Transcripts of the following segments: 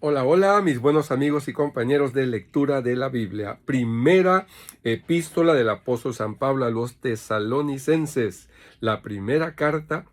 Hola, hola, mis buenos amigos y compañeros de lectura de la Biblia. Primera epístola del apóstol San Pablo a los tesalonicenses. La primera carta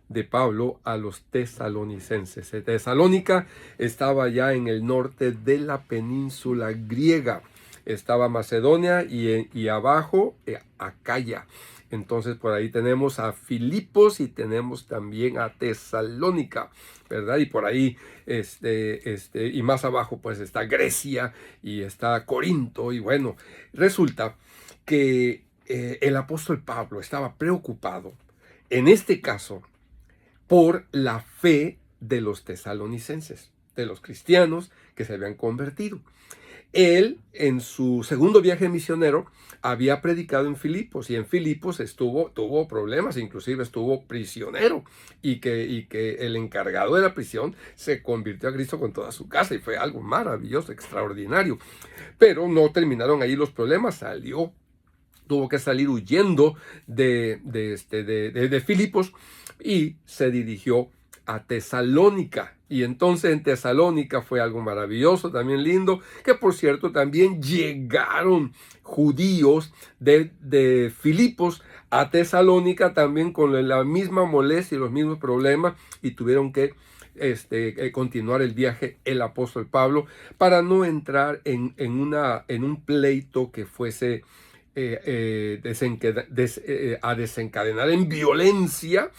de Pablo a los tesalonicenses. Tesalónica estaba ya en el norte de la península griega. Estaba Macedonia y abajo Acaya. Entonces por ahí tenemos a Filipos y tenemos también a Tesalónica, ¿verdad? Y por ahí, y más abajo pues está Grecia y está Corinto. Y bueno, resulta que el apóstol Pablo estaba preocupado, en este caso, por la fe de los tesalonicenses, de los cristianos que se habían convertido. Él, en su segundo viaje misionero, había predicado en Filipos y en Filipos tuvo problemas, inclusive estuvo prisionero y que el encargado de la prisión se convirtió a Cristo con toda su casa y fue algo maravilloso, extraordinario. Pero no terminaron ahí los problemas, tuvo que salir huyendo de Filipos y se dirigió a Tesalónica. Y entonces en Tesalónica fue algo maravilloso, también lindo, que por cierto también llegaron judíos de Filipos a Tesalónica también con la misma molestia y los mismos problemas y tuvieron que continuar el viaje el apóstol Pablo para no entrar en un pleito que fuese a desencadenar en violencia,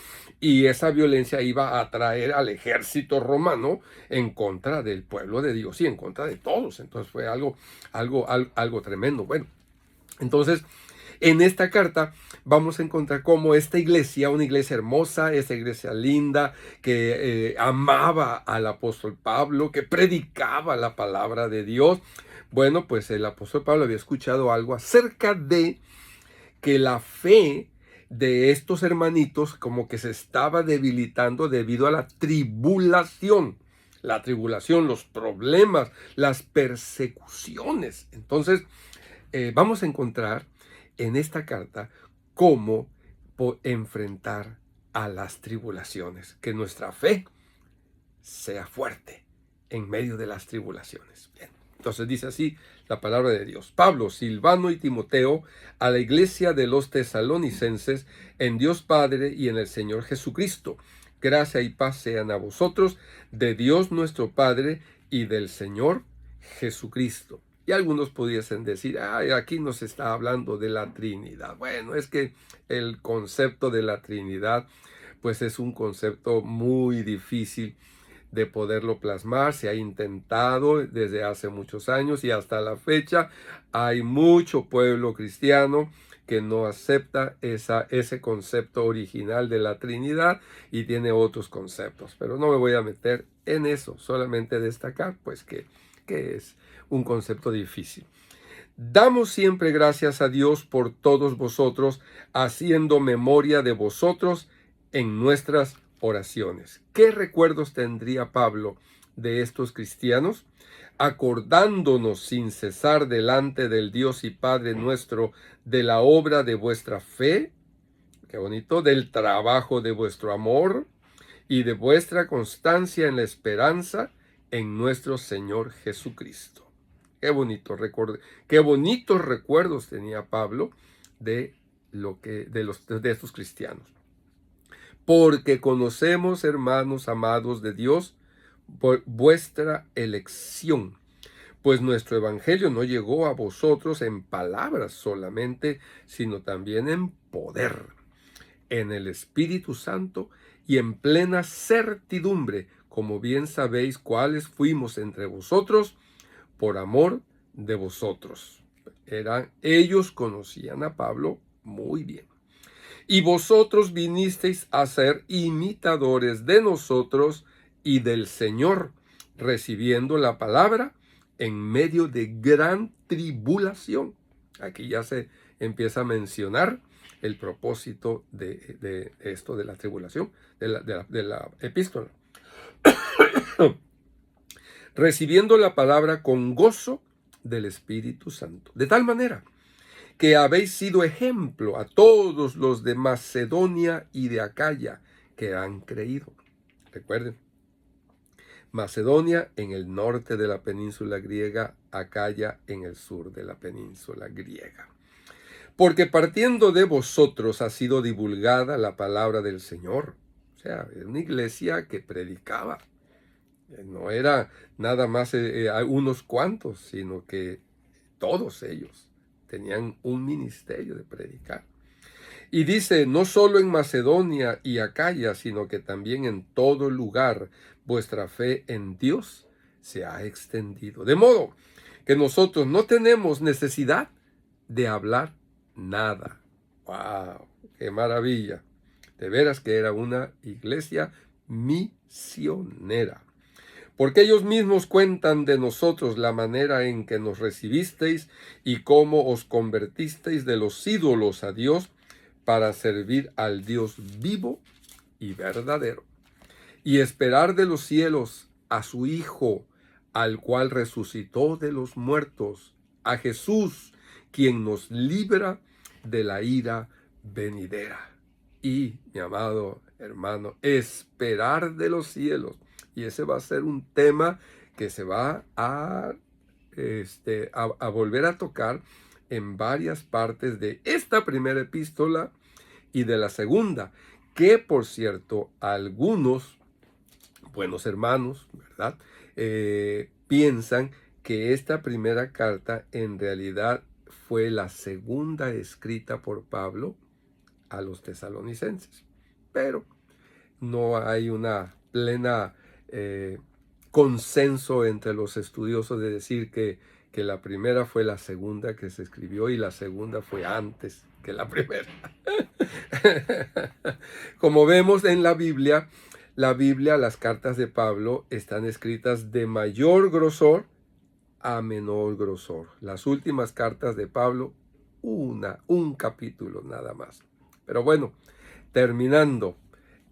y esa violencia iba a atraer al ejército romano en contra del pueblo de Dios y en contra de todos. Entonces fue algo tremendo. Bueno, entonces en esta carta vamos a encontrar cómo esta iglesia, una iglesia hermosa, esta iglesia linda, que amaba al apóstol Pablo, que predicaba la palabra de Dios. Bueno, pues el apóstol Pablo había escuchado algo acerca de que la fe de estos hermanitos como que se estaba debilitando debido a la tribulación. La tribulación, los problemas, las persecuciones. Entonces, vamos a encontrar en esta carta cómo enfrentar a las tribulaciones, que nuestra fe sea fuerte en medio de las tribulaciones. Bien. Entonces dice así la palabra de Dios. Pablo, Silvano y Timoteo, a la iglesia de los tesalonicenses, en Dios Padre y en el Señor Jesucristo. Gracia y paz sean a vosotros, de Dios nuestro Padre y del Señor Jesucristo. Y algunos pudiesen decir, ay, aquí nos está hablando de la Trinidad. Bueno, es que el concepto de la Trinidad, pues es un concepto muy difícil de poderlo plasmar. Se ha intentado desde hace muchos años y hasta la fecha hay mucho pueblo cristiano que no acepta ese concepto original de la Trinidad y tiene otros conceptos. Pero no me voy a meter en eso, solamente destacar pues que es un concepto difícil. Damos siempre gracias a Dios por todos vosotros, haciendo memoria de vosotros en nuestras oraciones. ¿Qué recuerdos tendría Pablo de estos cristianos? Acordándonos sin cesar delante del Dios y Padre nuestro de la obra de vuestra fe, qué bonito, del trabajo de vuestro amor y de vuestra constancia en la esperanza en nuestro Señor Jesucristo. Qué bonitos recuerdos tenía Pablo de de estos cristianos. Porque conocemos, hermanos amados de Dios, por vuestra elección, pues nuestro evangelio no llegó a vosotros en palabras solamente, sino también en poder, en el Espíritu Santo y en plena certidumbre, como bien sabéis cuáles fuimos entre vosotros por amor de vosotros. Ellos conocían a Pablo muy bien. Y vosotros vinisteis a ser imitadores de nosotros y del Señor, recibiendo la palabra en medio de gran tribulación. Aquí ya se empieza a mencionar el propósito de esto de la tribulación, de la epístola. Recibiendo la palabra con gozo del Espíritu Santo. De tal manera que habéis sido ejemplo a todos los de Macedonia y de Acaya que han creído. Recuerden, Macedonia en el norte de la península griega, Acaya en el sur de la península griega. Porque partiendo de vosotros ha sido divulgada la palabra del Señor. O sea, era una iglesia que predicaba. No era nada más unos cuantos, sino que todos ellos tenían un ministerio de predicar. Y dice, no solo en Macedonia y Acaya, sino que también en todo lugar vuestra fe en Dios se ha extendido. De modo que nosotros no tenemos necesidad de hablar nada. ¡Wow! ¡Qué maravilla! De veras que era una iglesia misionera. Porque ellos mismos cuentan de nosotros la manera en que nos recibisteis y cómo os convertisteis de los ídolos a Dios para servir al Dios vivo y verdadero, y esperar de los cielos a su Hijo, al cual resucitó de los muertos, a Jesús, quien nos libra de la ira venidera. Y, mi amado hermano, esperar de los cielos. Y ese va a ser un tema que se va a volver a tocar en varias partes de esta primera epístola y de la segunda, que por cierto, algunos buenos hermanos, ¿verdad? Piensan que esta primera carta en realidad fue la segunda escrita por Pablo a los tesalonicenses. Pero no hay una plena consenso entre los estudiosos de decir que la primera fue la segunda que se escribió y la segunda fue antes que la primera. Como vemos en la Biblia, las cartas de Pablo están escritas de mayor grosor a menor grosor. Las últimas cartas de Pablo, un capítulo nada más. Pero bueno, terminando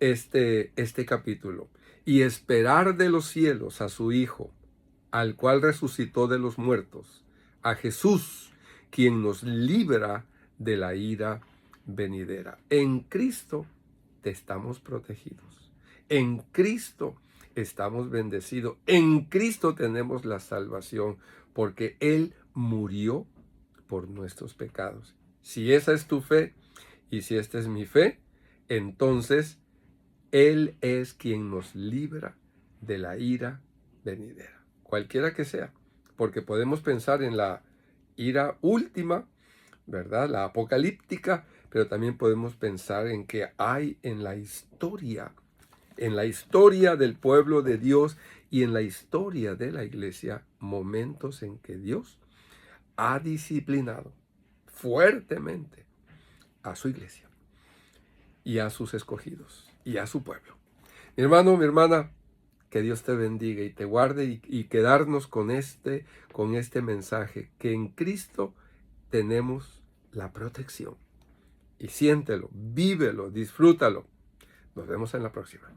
este capítulo, y esperar de los cielos a su Hijo, al cual resucitó de los muertos, a Jesús, quien nos libra de la ira venidera. En Cristo estamos protegidos. En Cristo estamos bendecidos. En Cristo tenemos la salvación, porque Él murió por nuestros pecados. Si esa es tu fe y si esta es mi fe, entonces Él es quien nos libra de la ira venidera, cualquiera que sea, porque podemos pensar en la ira última, ¿verdad? La apocalíptica, pero también podemos pensar en que hay en la historia del pueblo de Dios y en la historia de la iglesia, momentos en que Dios ha disciplinado fuertemente a su iglesia y a sus escogidos y a su pueblo. Mi hermano, mi hermana, que Dios te bendiga y te guarde y quedarnos con este mensaje, que en Cristo tenemos la protección. Y siéntelo, vívelo, disfrútalo. Nos vemos en la próxima.